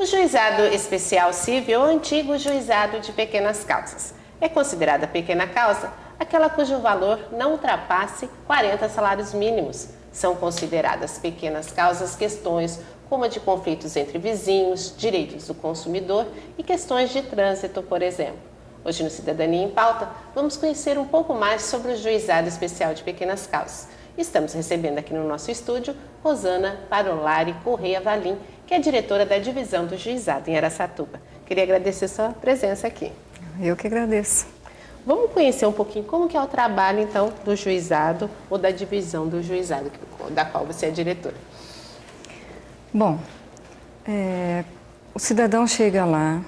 O Juizado Especial Cível é o antigo Juizado de Pequenas Causas. É considerada pequena causa aquela cujo valor não ultrapasse 40 salários mínimos. São consideradas pequenas causas questões como a de conflitos entre vizinhos, direitos do consumidor e questões de trânsito, por exemplo. Hoje no Cidadania em Pauta, vamos conhecer um pouco mais sobre o Juizado Especial de Pequenas Causas. Estamos recebendo aqui no nosso estúdio Rosana Parolari Correia Valim, que é diretora da Divisão do Juizado em Araçatuba. Queria agradecer sua presença aqui. Eu que agradeço. Vamos conhecer um pouquinho como que é o trabalho, então, do juizado ou da divisão do juizado, da qual você é diretora. Bom, o cidadão chega lá,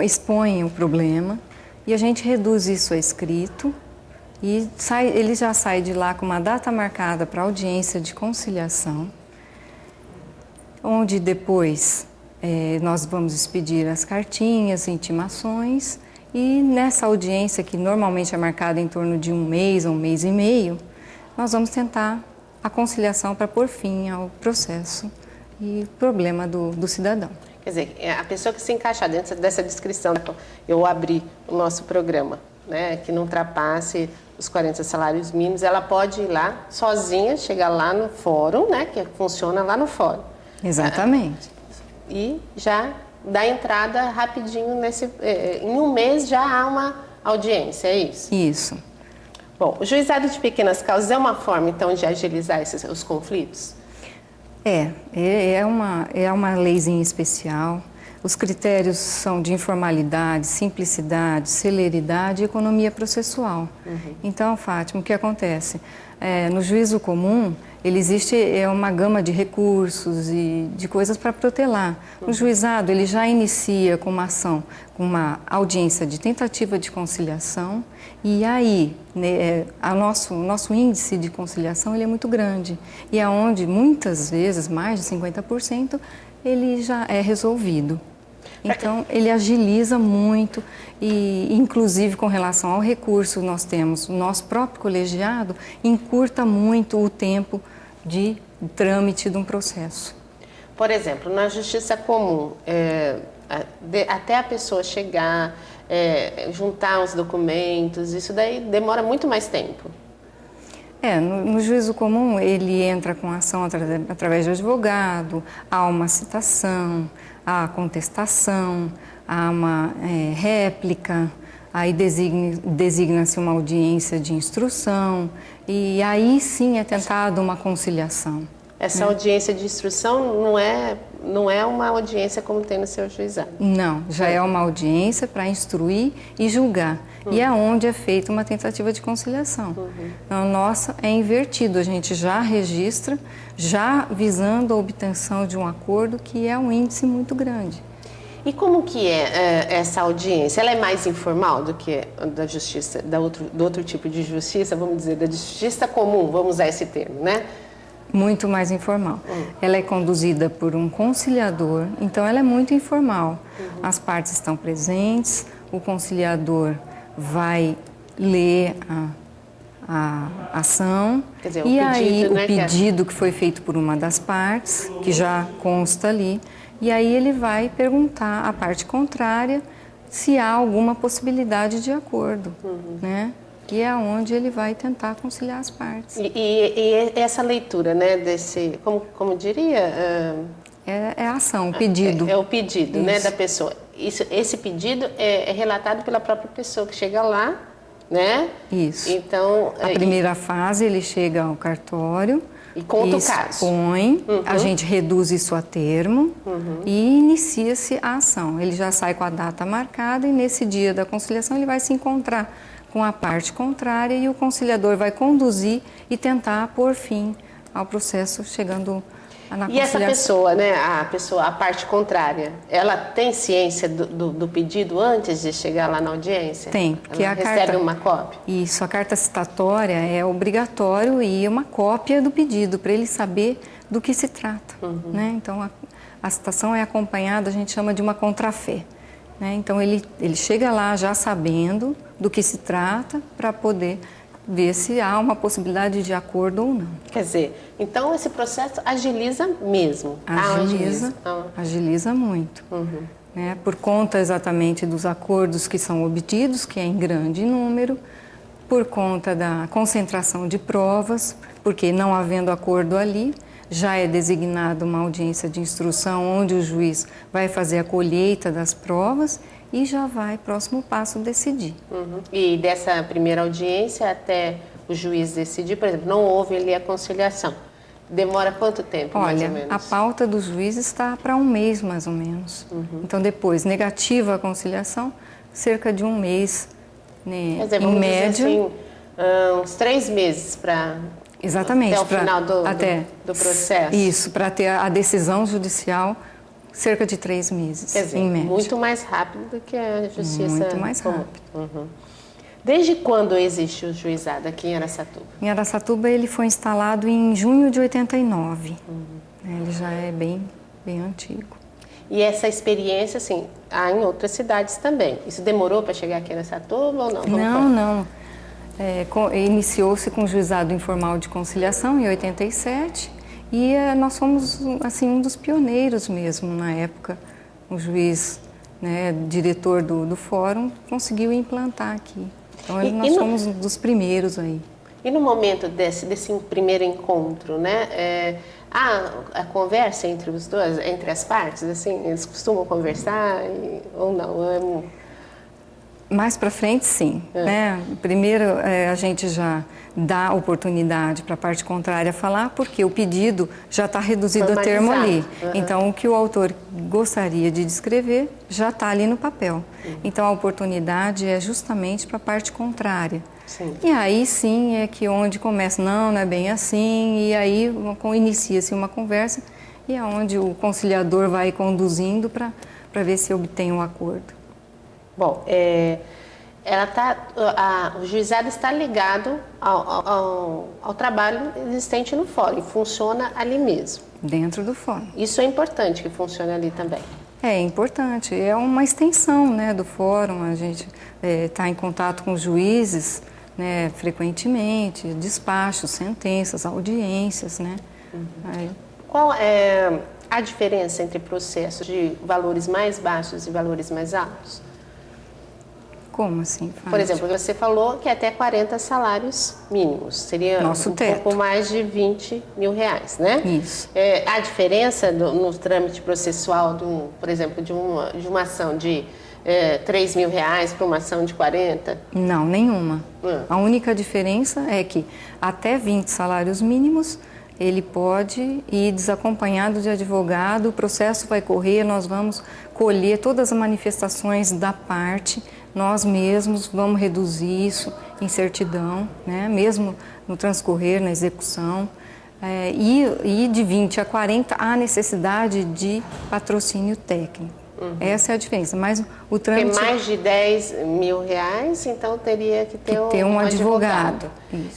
expõe o problema e a gente reduz isso a escrito e ele já sai de lá com uma data marcada para audiência de conciliação, onde depois nós vamos expedir as cartinhas, intimações, e nessa audiência, que normalmente é marcada em torno de um mês ou um mês e meio, nós vamos tentar a conciliação para pôr fim ao processo e problema do cidadão. Quer dizer, a pessoa que se encaixar dentro dessa descrição, eu abri o nosso programa, né, que não ultrapasse os 40 salários mínimos, ela pode ir lá sozinha, chegar lá no fórum, né, que funciona lá no fórum. Exatamente. E já dá entrada rapidinho em um mês já há uma audiência, é isso? Isso. Bom, o juizado de pequenas causas é uma forma, então, de agilizar os conflitos? É uma leizinha especial. Os critérios são de informalidade, simplicidade, celeridade e economia processual. Então, Fátima, o que acontece? No juízo comum, existe uma gama de recursos e de coisas para protelar. O juizado, ele já inicia com uma ação, com uma audiência de tentativa de conciliação, e aí o nosso índice de conciliação ele é muito grande, e é onde muitas vezes, mais de 50%, ele já é resolvido. Então, ele agiliza muito e, inclusive, com relação ao recurso, nós temos o nosso próprio colegiado, encurta muito o tempo de trâmite de um processo. Por exemplo, na justiça comum, até a pessoa chegar, juntar os documentos, isso daí demora muito mais tempo. No juízo comum, ele entra com ação através de advogado, há uma citação, há contestação, há uma réplica, aí designa-se uma audiência de instrução e aí sim é tentada uma conciliação. Essa audiência de instrução não é uma audiência como tem no seu juizado? Não, já é uma audiência para instruir e julgar. E é onde é feita uma tentativa de conciliação. Então, nossa, é invertido, a gente já registra, já visando a obtenção de um acordo que é um índice muito grande. E como que é essa audiência? Ela é mais informal do que da justiça, do outro tipo de justiça, vamos dizer, da justiça comum, vamos usar esse termo, né? Muito mais informal. Ela é conduzida por um conciliador, então ela é muito informal. As partes estão presentes, o conciliador vai ler a ação. Quer dizer, e aí o pedido que foi feito por uma das partes, que já consta ali, e aí ele vai perguntar à parte contrária se há alguma possibilidade de acordo, né? Que é onde ele vai tentar conciliar as partes. E essa leitura, né, como diria? É a ação, o pedido. É o pedido, né, da pessoa. Esse pedido é relatado pela própria pessoa que chega lá, né? Isso. Então, a primeira fase, ele chega ao cartório e conta o caso. Expõe, a gente reduz isso a termo e inicia-se a ação. Ele já sai com a data marcada e nesse dia da conciliação ele vai se encontrar com a parte contrária e o conciliador vai conduzir e tentar pôr fim ao processo, chegando na conciliação. E essa pessoa, né, a parte contrária, ela tem ciência do pedido antes de chegar lá na audiência? Tem, porque ela recebe uma cópia? Isso, a carta citatória é obrigatório e uma cópia do pedido, para ele saber do que se trata, né? Então, a citação é acompanhada, a gente chama de uma contrafé. Né? Então, ele chega lá já sabendo do que se trata para poder ver se há uma possibilidade de acordo ou não. Quer dizer, então esse processo agiliza mesmo. Agiliza muito. Né? Por conta exatamente dos acordos que são obtidos, que é em grande número, por conta da concentração de provas, porque não havendo acordo ali, já é designada uma audiência de instrução onde o juiz vai fazer a colheita das provas e já vai, próximo passo, decidir. E dessa primeira audiência até o juiz decidir, por exemplo, não houve ali a conciliação. Demora quanto tempo, mais ou menos? Olha, a pauta do juiz está para um mês, mais ou menos. Então, depois, negativa a conciliação, cerca de um mês, né, quer dizer, em média. Dizer assim, uns 3 meses para... Exatamente. Até o final do processo. Isso, para ter a decisão judicial, cerca de 3 meses, quer dizer, em média. muito mais rápido do que a justiça. Muito mais rápido. Desde quando existe o juizado aqui em Araçatuba? Em Araçatuba ele foi instalado em junho de 89. Ele já é bem antigo. E essa experiência, assim, há em outras cidades também. Isso demorou para chegar aqui em Araçatuba ou não? Não. Iniciou-se com o juizado informal de conciliação em 87 e nós fomos assim um dos pioneiros mesmo na época. O juiz, né, diretor do fórum, conseguiu implantar aqui. Então nós fomos um dos primeiros aí. E no momento desse primeiro encontro, né, há a conversa entre os dois, entre as partes, assim, eles costumam conversar ou não? Mais para frente, sim. Né? Primeiro, a gente já dá oportunidade para a parte contrária falar, porque o pedido já está reduzido a termo ali. Então, o que o autor gostaria de descrever já está ali no papel. Então, a oportunidade é justamente para a parte contrária. Sim. E aí, sim, é que onde começa, não é bem assim, e aí inicia-se uma conversa, e é onde o conciliador vai conduzindo para ver se obtém um acordo. Bom, o juizado está ligado ao trabalho existente no fórum, funciona ali mesmo. Dentro do fórum. Isso é importante que funcione ali também. É importante, é uma extensão, né, do fórum, a gente está em contato com os juízes, né, frequentemente, despachos, sentenças, audiências, né. Qual é a diferença entre processos de valores mais baixos e valores mais altos? Como assim, Fátima? Por exemplo, você falou que até 40 salários mínimos. Seria nosso teto. Pouco mais de 20 mil reais, né? Isso. A diferença no trâmite processual, por exemplo, de uma ação de 3 mil reais para uma ação de 40? Não, nenhuma. A única diferença é que até 20 salários mínimos ele pode ir desacompanhado de advogado, o processo vai correr, nós vamos colher todas as manifestações da parte, nós mesmos vamos reduzir isso em certidão, né? Mesmo no transcorrer, na execução. E de 20 a 40 há necessidade de patrocínio técnico. Essa é a diferença. Mas o trâmite... Porque mais de 10 mil reais, então teria que ter um advogado.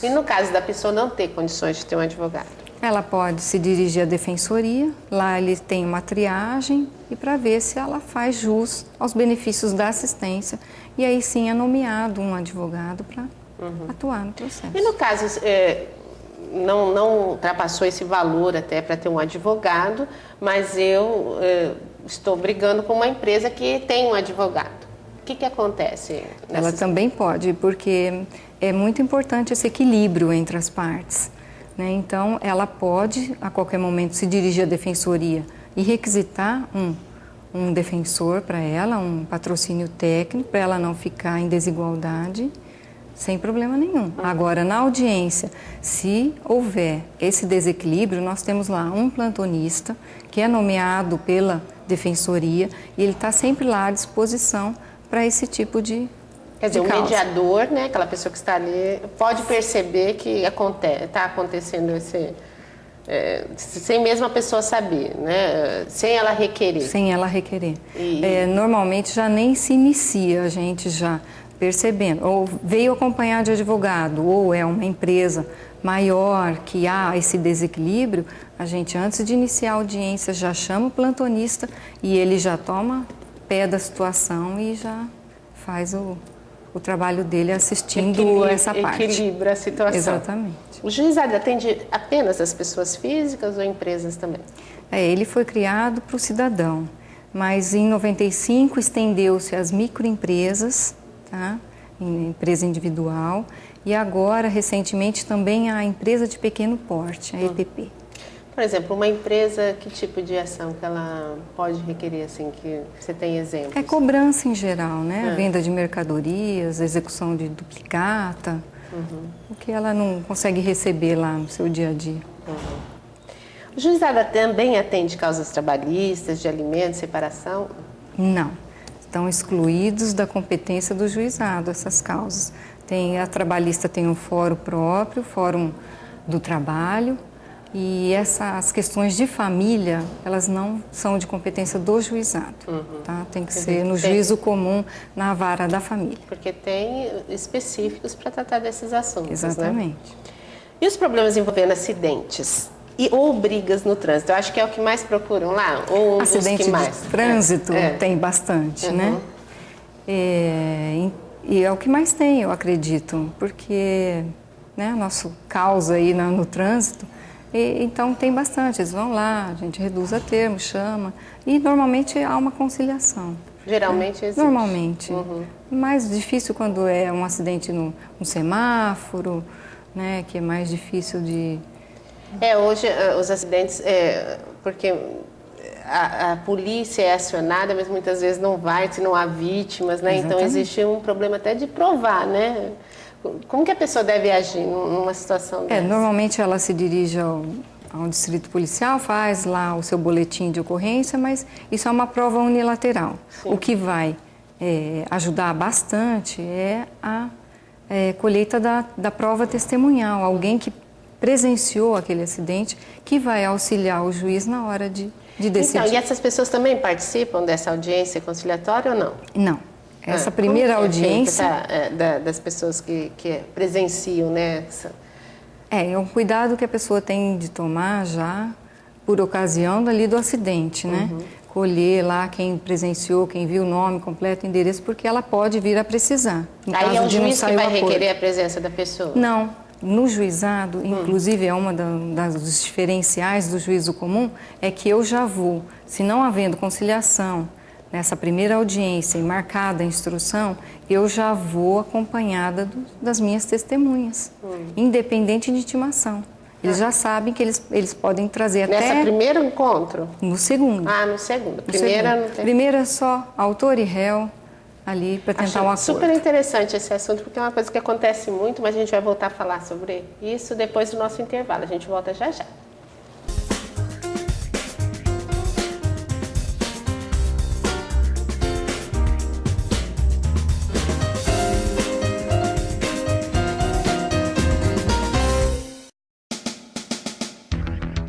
E no caso da pessoa não ter condições de ter um advogado? Ela pode se dirigir à defensoria, lá ele tem uma triagem e para ver se ela faz jus aos benefícios da assistência. E aí sim é nomeado um advogado para atuar no processo. E no caso, não ultrapassou esse valor até para ter um advogado, mas eu estou brigando com uma empresa que tem um advogado. O que acontece? Ela também pode, porque é muito importante esse equilíbrio entre as partes. Então, ela pode, a qualquer momento, se dirigir à defensoria e requisitar um defensor para ela, um patrocínio técnico, para ela não ficar em desigualdade, sem problema nenhum. Agora, na audiência, se houver esse desequilíbrio, nós temos lá um plantonista, que é nomeado pela defensoria, e ele está sempre lá à disposição para esse tipo de Quer dizer, o mediador, né, aquela pessoa que está ali, pode perceber que está acontecendo esse... sem mesmo a pessoa saber, né? Sem ela requerer. Sem ela requerer. Normalmente já nem se inicia, a gente já percebendo. Ou veio acompanhar de advogado, ou é uma empresa maior que há esse desequilíbrio, a gente antes de iniciar a audiência já chama o plantonista e ele já toma pé da situação e já faz o trabalho dele assistindo essa parte. Equilibra a situação. Exatamente. O juizado atende apenas as pessoas físicas ou empresas também? Ele foi criado para o cidadão, mas em 95 estendeu-se às microempresas, tá? Empresa individual, e agora, recentemente, também a empresa de pequeno porte, a EPP. Por exemplo, uma empresa, que tipo de ação que ela pode requerer, assim, que você tem exemplos? É cobrança em geral, né? Venda de mercadorias, execução de duplicata, o que ela não consegue receber lá no seu dia a dia. O juizado também atende causas trabalhistas, de alimentos, separação? Não, estão excluídos da competência do juizado essas causas. A trabalhista tem um fórum próprio, fórum do trabalho, e as questões de família, elas não são de competência do juizado, tá? Tem que ser no juízo comum, na vara da família. Porque tem específicos para tratar desses assuntos, Exatamente. né? E os problemas envolvendo acidentes ou brigas no trânsito? Eu acho que é o que mais procuram lá? Ou Acidente que mais? de trânsito tem bastante, né? E é o que mais tem, eu acredito, porque, né, nosso caos aí no trânsito, então tem bastante, eles vão lá, a gente reduz a termo, chama, e normalmente há uma conciliação. Geralmente existe? Normalmente. Mais difícil quando é um acidente no semáforo, né, que é mais difícil de... Hoje os acidentes, porque a polícia é acionada, mas muitas vezes não vai, se não há vítimas, né? Exatamente. Então existe um problema até de provar, né? Como que a pessoa deve agir numa situação dessa? Normalmente ela se dirige ao distrito policial, faz lá o seu boletim de ocorrência, mas isso é uma prova unilateral. Sim. O que vai ajudar bastante é a colheita da prova testemunhal, alguém que presenciou aquele acidente, que vai auxiliar o juiz na hora de decidir. Então, e essas pessoas também participam dessa audiência conciliatória ou não? Não. Essa primeira audiência... das pessoas que presenciam, né? É um cuidado que a pessoa tem de tomar já por ocasião do acidente, né? Colher lá quem presenciou, quem viu o nome completo, endereço, porque ela pode vir a precisar. Aí é o juiz que vai requerer a presença da pessoa? Não. No juizado, inclusive é uma dos diferenciais do juízo comum, é que eu já vou, se não havendo conciliação, nessa primeira audiência e marcada a instrução, eu já vou acompanhada das minhas testemunhas, independente de intimação. Eles já sabem que eles podem trazer até... Nesse primeiro encontro? No segundo. No segundo. Primeira não tem... Primeira é só autor e réu ali para tentar um acordo. Super interessante esse assunto, porque é uma coisa que acontece muito, mas a gente vai voltar a falar sobre isso depois do nosso intervalo. A gente volta já já.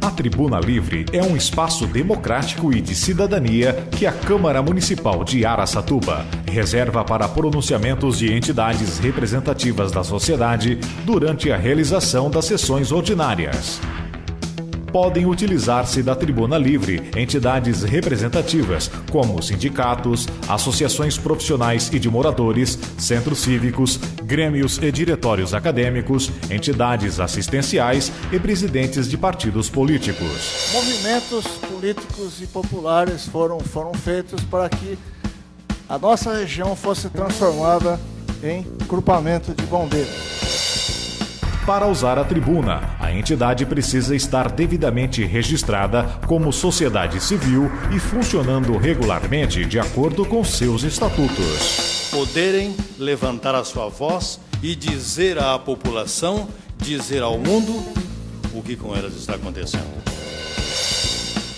A Tribuna Livre é um espaço democrático e de cidadania que a Câmara Municipal de Araçatuba reserva para pronunciamentos de entidades representativas da sociedade durante a realização das sessões ordinárias. Podem utilizar-se da Tribuna Livre entidades representativas, como sindicatos, associações profissionais e de moradores, centros cívicos, grêmios e diretórios acadêmicos, entidades assistenciais e presidentes de partidos políticos. Movimentos políticos e populares foram feitos para que a nossa região fosse transformada em grupamento de bombeiros. Para usar a tribuna, a entidade precisa estar devidamente registrada como sociedade civil e funcionando regularmente de acordo com seus estatutos. Poderem levantar a sua voz e dizer à população, dizer ao mundo o que com elas está acontecendo.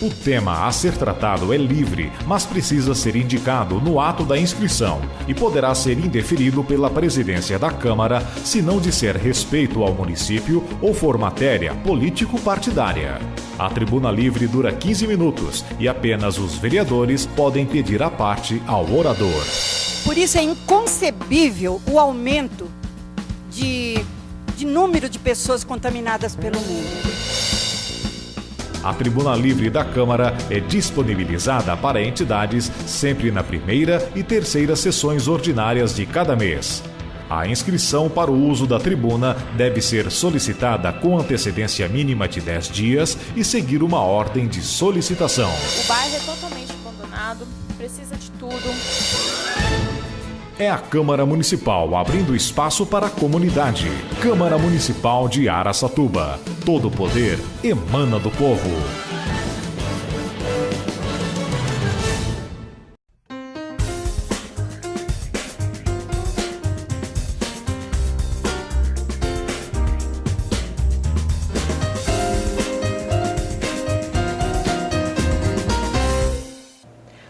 O tema a ser tratado é livre, mas precisa ser indicado no ato da inscrição e poderá ser indeferido pela presidência da Câmara se não disser respeito ao município ou for matéria político-partidária. A Tribuna Livre dura 15 minutos e apenas os vereadores podem pedir a parte ao orador. Por isso é inconcebível o aumento de número de pessoas contaminadas pelo mundo. A Tribuna Livre da Câmara é disponibilizada para entidades sempre na primeira e terceira sessões ordinárias de cada mês. A inscrição para o uso da tribuna deve ser solicitada com antecedência mínima de 10 dias e seguir uma ordem de solicitação. O bairro é totalmente abandonado, precisa de tudo. É a Câmara Municipal abrindo espaço para a comunidade. Câmara Municipal de Araçatuba. Todo o poder emana do povo.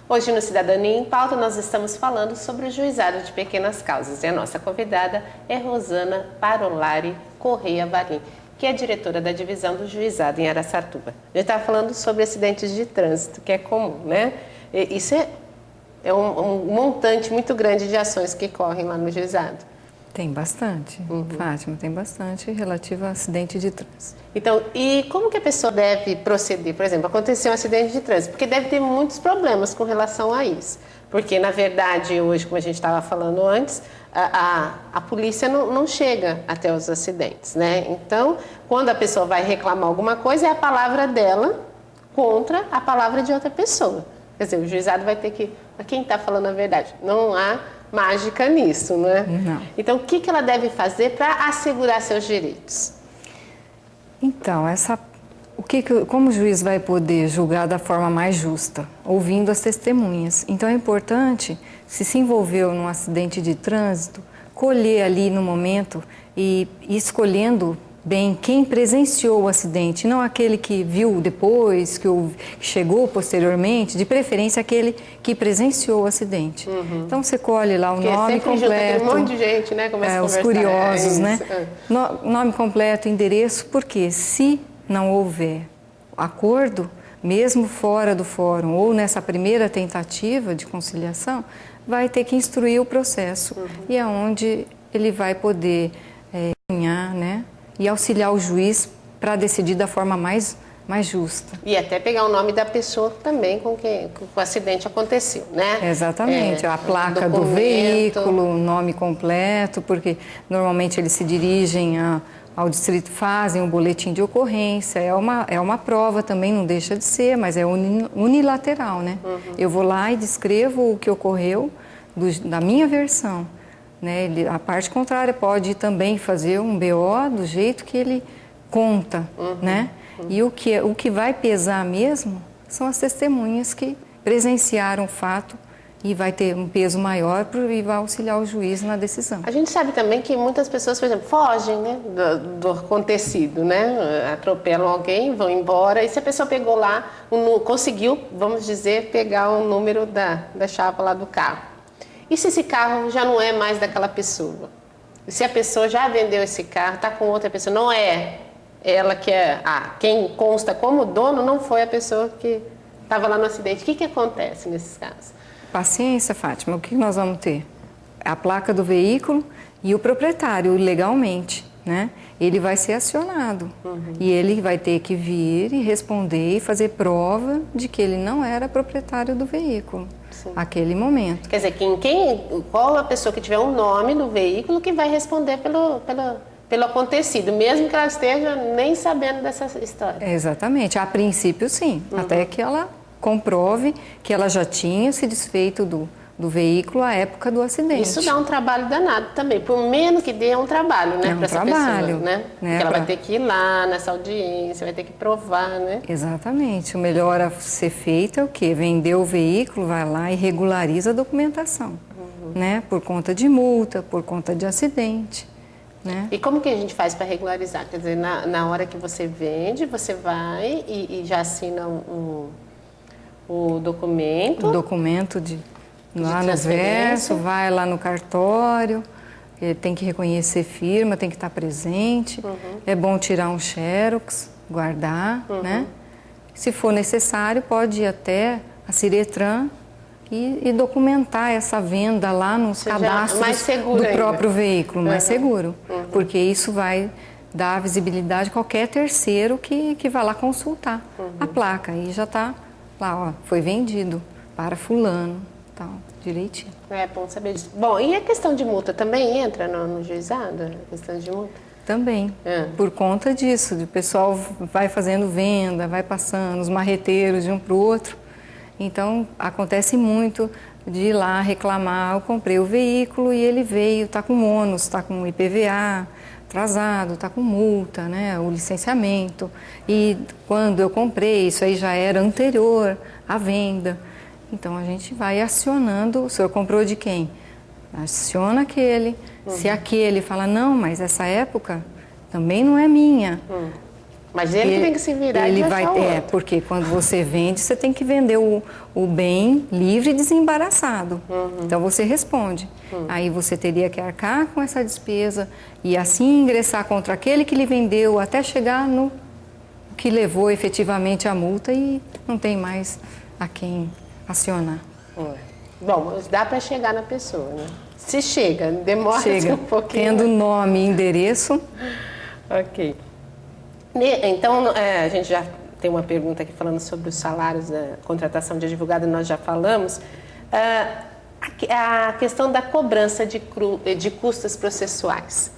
Hoje no Cidadania em Pauta nós estamos falando sobre o juizado de pequenas causas e a nossa convidada é Rosana Parolari Correia Valim, que é diretora da divisão do juizado em Araçatuba. A gente estava falando sobre acidentes de trânsito, que é comum, né? Isso é um montante muito grande de ações que correm lá no juizado. Tem bastante, Fátima, tem bastante relativo a acidente de trânsito. Então, e como que a pessoa deve proceder? Por exemplo, aconteceu um acidente de trânsito, porque deve ter muitos problemas com relação a isso. Porque, na verdade, hoje, como a gente estava falando antes, a polícia não chega até os acidentes, né? Então, quando a pessoa vai reclamar alguma coisa, é a palavra dela contra a palavra de outra pessoa. Quer dizer, o juizado vai ter que... Quem está falando a verdade? Não há mágica nisso, né? Não. Então, o que ela deve fazer para assegurar seus direitos? Então, como o juiz vai poder julgar da forma mais justa? Ouvindo as testemunhas. Então, é importante, se envolveu num acidente de trânsito, colher ali no momento e escolhendo bem quem presenciou o acidente, não aquele que viu depois, que chegou posteriormente, de preferência aquele que presenciou o acidente. Então você colhe lá o nome completo. Um monte de gente, né? Começa a os curiosos, né? É. Nome completo, endereço, porque se não houver acordo, mesmo fora do fórum ou nessa primeira tentativa de conciliação, vai ter que instruir o processo. E é onde ele vai poder ganhar, né? E auxiliar o juiz para decidir da forma mais justa. E até pegar o nome da pessoa também com que o acidente aconteceu, né? Exatamente, a placa do veículo, o nome completo, porque normalmente eles se dirigem ao distrito, fazem um boletim de ocorrência, é uma prova também, não deixa de ser, mas é unilateral, né? Eu vou lá e descrevo o que ocorreu da minha versão. Né? A parte contrária pode também fazer um BO do jeito que ele conta, né? E o que vai pesar mesmo são as testemunhas que presenciaram o fato e vai ter um peso maior e vai auxiliar o juiz na decisão. A gente sabe também que muitas pessoas, por exemplo, fogem, né, do acontecido, né? Atropelam alguém, vão embora e se a pessoa pegou lá, conseguiu, vamos dizer, pegar o número da chapa lá do carro. E se esse carro já não é mais daquela pessoa? E se a pessoa já vendeu esse carro, está com outra pessoa, não é ela que é... quem consta como dono não foi a pessoa que estava lá no acidente. O que acontece nesses casos? Paciência, Fátima. O que nós vamos ter? A placa do veículo e o proprietário, legalmente, né? Ele vai ser acionado. E ele vai ter que vir e responder e fazer prova de que ele não era proprietário do veículo. Aquele momento. Quer dizer, qual a pessoa que tiver o nome do veículo que vai responder pelo acontecido, mesmo que ela esteja nem sabendo dessa história. Exatamente. A princípio, sim. Até que ela comprove que ela já tinha se desfeito do veículo à época do acidente. Isso dá um trabalho danado também. Por menos que dê, é um trabalho, né? Para essa pessoa, né? Porque ela vai ter que ir lá nessa audiência, vai ter que provar, né? Exatamente. O melhor a ser feito é o quê? Vender o veículo, vai lá e regulariza a documentação, né? Por conta de multa, por conta de acidente, né? E como que a gente faz para regularizar? Quer dizer, na hora que você vende, você vai e já assina o documento. O documento lá no verso, vai lá no cartório, ele tem que reconhecer firma, tem que estar presente. É bom tirar um xerox, guardar, né? Se for necessário, pode ir até a Ciretran e documentar essa venda lá nos cadastros do próprio veículo, mais seguro. Porque isso vai dar visibilidade a qualquer terceiro que vá lá consultar a placa. E já está lá, ó, foi vendido para fulano. tal, direitinho. É bom saber disso. Bom, e a questão de multa também entra no juizado? A questão de multa? Também, por conta disso, o pessoal vai fazendo venda, vai passando os marreteiros de um para o outro. Então, acontece muito de ir lá reclamar, eu comprei o veículo e ele veio, está com ônus, está com IPVA atrasado, está com multa, né, o licenciamento. E quando eu comprei, isso aí já era anterior à venda. Então, a gente vai acionando, o senhor comprou de quem? Aciona aquele. Se aquele fala, não, mas essa época também não é minha. Mas ele tem que se virar ele e vai, achar o outro. porque quando você vende, você tem que vender o bem livre e desembaraçado. Então você responde. Aí você teria que arcar com essa despesa e assim ingressar contra aquele que lhe vendeu até chegar no que levou efetivamente a multa e não tem mais a quem acionar. Bom, mas dá para chegar na pessoa, né? Se chega, demora Chega, um pouquinho. tendo nome e endereço. Ok. Então, a gente já tem uma pergunta aqui falando sobre os salários da contratação de advogado, nós já falamos. A questão da cobrança de custas processuais.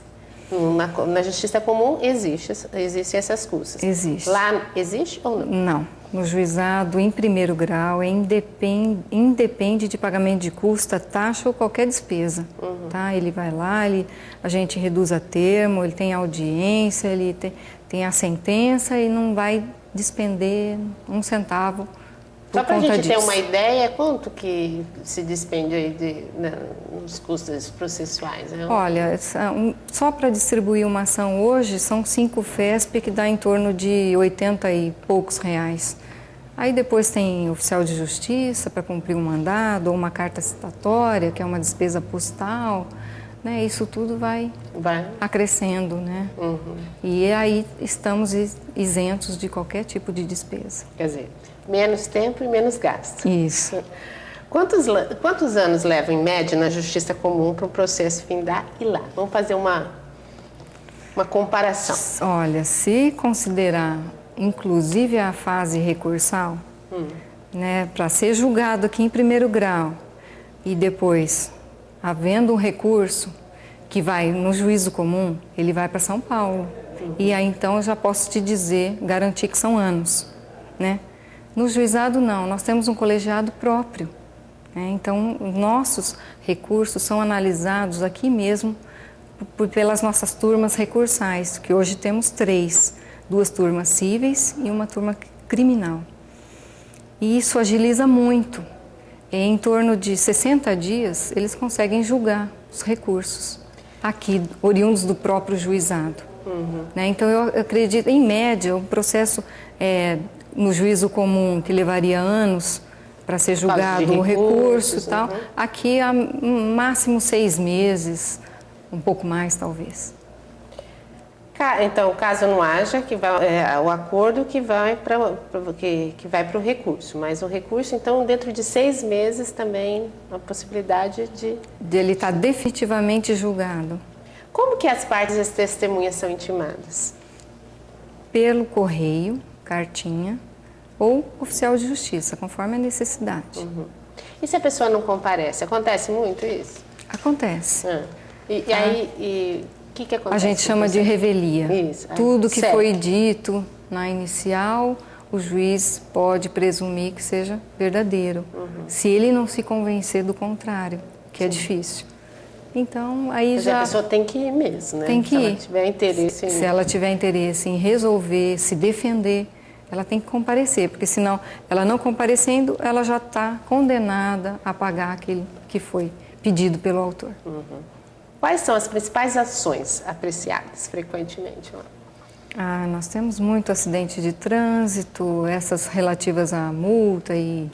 Na Justiça Comum existem essas custas. Existe. Lá existe ou não? Não. No juizado, em primeiro grau, independe de pagamento de custa, taxa ou qualquer despesa. Tá? Ele vai lá, a gente reduz a termo, ele tem audiência, ele tem a sentença e não vai despender um centavo por Só para a conta gente disso. ter uma ideia, quanto que se despende aí nos custos processuais? Olha, só para distribuir uma ação hoje, são 5 FESP, que dá em torno de 80 e poucos reais. Aí depois tem oficial de justiça para cumprir um mandado, ou uma carta citatória, que é uma despesa postal, né? Isso tudo vai acrescendo, né? E aí estamos isentos de qualquer tipo de despesa. Quer dizer, menos tempo e menos gasto. Isso. Quantos anos leva, em média, na Justiça Comum para o processo findar e lá? Vamos fazer uma comparação. Olha, se considerar inclusive a fase recursal, né, para ser julgado aqui em primeiro grau e depois, havendo um recurso que vai no juízo comum, ele vai para São Paulo. E aí então eu já posso te dizer, garantir que são anos, né? No juizado não, nós temos um colegiado próprio, né? Então nossos recursos são analisados aqui mesmo pelas nossas turmas recursais, que hoje temos 3. 2 turmas cíveis e uma turma criminal. E isso agiliza muito. Em torno de 60 dias, eles conseguem julgar os recursos, aqui, oriundos do próprio juizado. Né? Então, eu acredito, em média, o processo no juízo comum, que levaria anos para ser julgado o recurso e tal, aqui há máximo 6 meses, um pouco mais, talvez. Então, caso não haja, o acordo que vai para o recurso. Mas o recurso, então, dentro de 6 meses também, a possibilidade de ele estar definitivamente julgado. Como que as partes e as testemunhas são intimadas? Pelo correio, cartinha, ou oficial de justiça, conforme a necessidade. E se a pessoa não comparece? Acontece muito isso? Acontece. E aí... O que acontece? A gente chama de revelia. Isso. Tudo que foi dito na inicial, o juiz pode presumir que seja verdadeiro, se ele não se convencer do contrário, que é difícil. Então, aí Mas a pessoa tem que ir mesmo, né? Tem que ir. Se ela tiver interesse em resolver, se defender, ela tem que comparecer, porque senão, ela não comparecendo, ela já está condenada a pagar aquilo que foi pedido pelo autor. Quais são as principais ações apreciadas frequentemente lá? Nós temos muito acidente de trânsito, essas relativas à multa e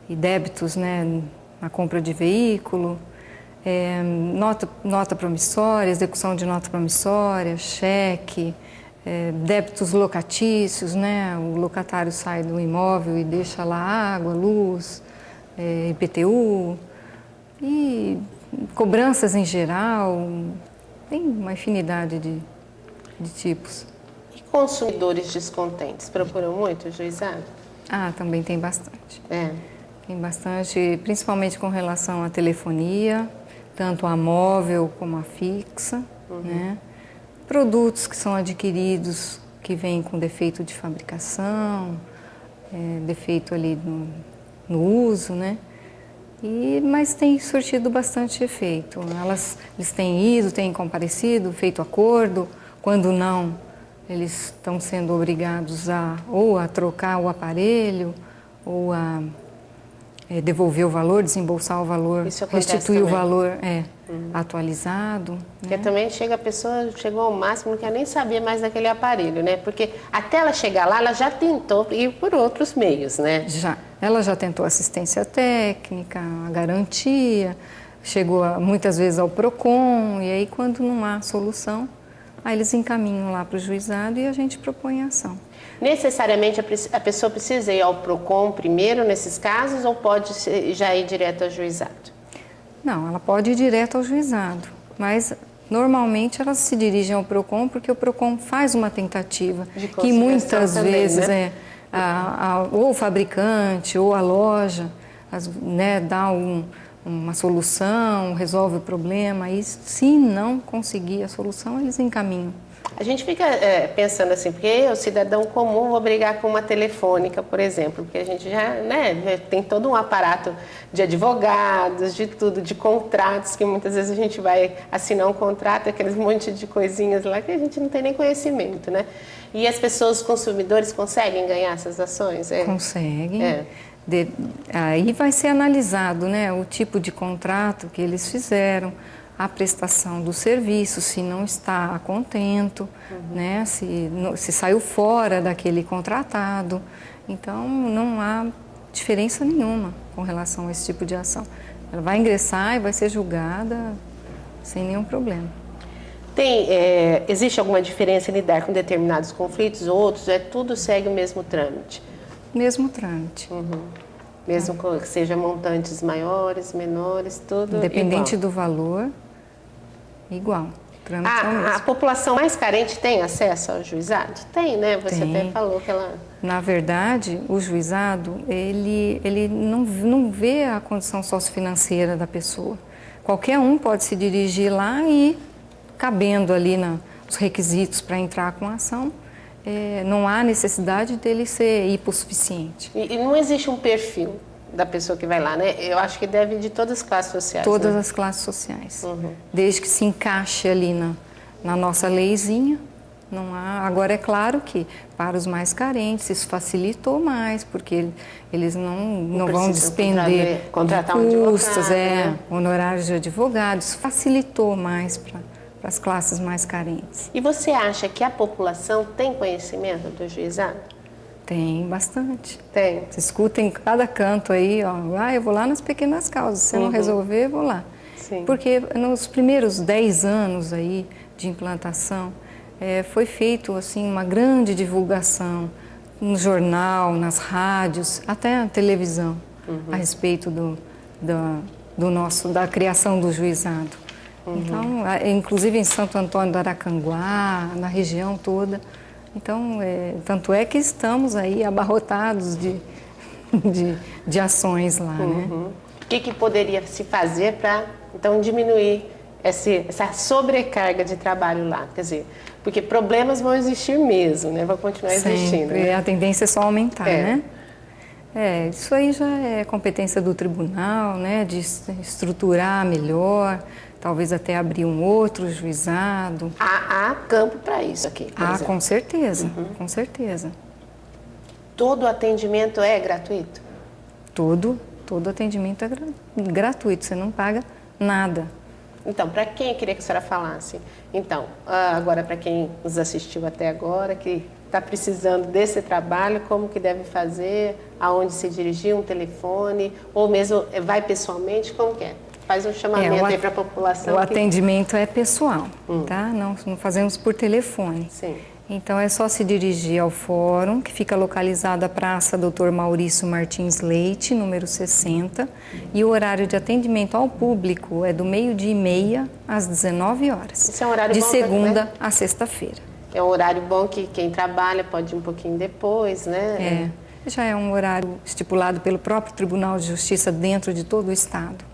débitos, né, na compra de veículo, nota promissória, execução de nota promissória, cheque, débitos locatícios, né, o locatário sai do imóvel e deixa lá água, luz, IPTU e cobranças em geral, tem uma infinidade de tipos. E consumidores descontentes procuram muito o juizado? Também tem bastante. Tem bastante, principalmente com relação à telefonia, tanto a móvel como a fixa, né? Produtos que são adquiridos que vêm com defeito de fabricação, defeito ali no uso, né? Mas tem surtido bastante efeito. Eles têm ido, têm comparecido, feito acordo. Quando não, eles estão sendo obrigados ou a trocar o aparelho, ou a devolver o valor, desembolsar o valor, restituir o valor atualizado. Porque também a pessoa chegou ao máximo, não quer nem saber mais daquele aparelho, né? Porque até ela chegar lá, ela já tentou ir por outros meios, né? Ela já tentou assistência técnica, a garantia, chegou muitas vezes ao PROCON, e aí quando não há solução, aí eles encaminham lá para o juizado e a gente propõe a ação. Necessariamente a pessoa precisa ir ao PROCON primeiro nesses casos ou pode já ir direto ao juizado? Não, ela pode ir direto ao juizado, mas normalmente elas se dirigem ao PROCON porque o PROCON faz uma tentativa que muitas também, vezes né? ou o fabricante ou a loja dá uma solução, resolve o problema, e se não conseguir a solução, eles encaminham. A gente fica pensando assim, porque o cidadão comum vou brigar com uma telefônica, por exemplo, porque a gente já tem todo um aparato de advogados, de tudo, de contratos, que muitas vezes a gente vai assinar um contrato, aqueles monte de coisinhas lá que a gente não tem nem conhecimento, né? E as pessoas, os consumidores, conseguem ganhar essas ações? Conseguem. Aí vai ser analisado, né, o tipo de contrato que eles fizeram, a prestação do serviço, se não está a contento, né, se saiu fora daquele contratado. Então, não há diferença nenhuma com relação a esse tipo de ação. Ela vai ingressar e vai ser julgada sem nenhum problema. Existe alguma diferença em lidar com determinados conflitos ou outros? Tudo segue o mesmo trâmite? Mesmo trâmite. Mesmo que seja montantes maiores, menores, tudo independente igual. do valor, igual. Trâmite é o mesmo. A população mais carente tem acesso ao juizado? Tem, né? Você Tem. até falou que ela... Na verdade, o juizado, ele não vê a condição sociofinanceira da pessoa. Qualquer um pode se dirigir lá e, cabendo ali nos requisitos para entrar com a ação, não há necessidade dele ser hipossuficiente. E não existe um perfil da pessoa que vai lá, né? Eu acho que deve de todas as classes sociais. Todas né? as classes sociais. Desde que se encaixe ali na nossa leizinha, não há. Agora, é claro que para os mais carentes isso facilitou mais, porque eles não vão despender contratar de um custos, advogado, né? honorários de advogados. Isso facilitou mais para as classes mais carentes. E você acha que a população tem conhecimento do juizado? Tem bastante. Tem. Se escuta em cada canto aí, eu vou lá nas pequenas causas, se não resolver, eu vou lá. Sim. Porque nos primeiros 10 anos aí de implantação, foi feito assim, uma grande divulgação no jornal, nas rádios, até na televisão, a respeito da criação do juizado. Então, inclusive em Santo Antônio do Aracanguá, na região toda. Então, tanto é que estamos aí abarrotados de ações lá, né? O que poderia se fazer para, então, diminuir essa sobrecarga de trabalho lá? Quer dizer, porque problemas vão existir mesmo, né? Vão continuar existindo. Sempre. Né? A tendência é só aumentar, né? Isso aí já é competência do tribunal, né? De estruturar melhor, talvez até abrir um outro juizado. Há campo para isso aqui, por exemplo. Com certeza, com certeza. Todo atendimento é gratuito? Todo atendimento é gratuito, você não paga nada. Então, para quem eu queria que a senhora falasse? Então, agora para quem nos assistiu até agora, que está precisando desse trabalho, como que deve fazer, aonde se dirigir, um telefone, ou mesmo vai pessoalmente, como que é? Faz um chamamento aí para a população. O atendimento é pessoal, tá? Não fazemos por telefone. Sim. Então, é só se dirigir ao fórum, que fica localizado à Praça Dr. Maurício Martins Leite, número 60, e o horário de atendimento ao público é do 12h30 às 19 horas. Esse é um horário de bom, segunda a sexta-feira. É um horário bom que quem trabalha pode ir um pouquinho depois, né? Já é um horário estipulado pelo próprio Tribunal de Justiça dentro de todo o Estado.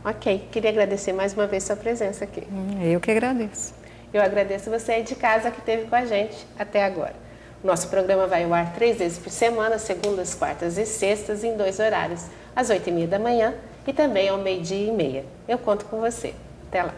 Ok, queria agradecer mais uma vez sua presença aqui. Eu que agradeço. Eu agradeço você aí de casa que esteve com a gente até agora. O nosso programa vai ao ar 3 vezes por semana, segundas, quartas e sextas, em 2 horários, às 8h30 da manhã e também ao 12h30. Eu conto com você. Até lá.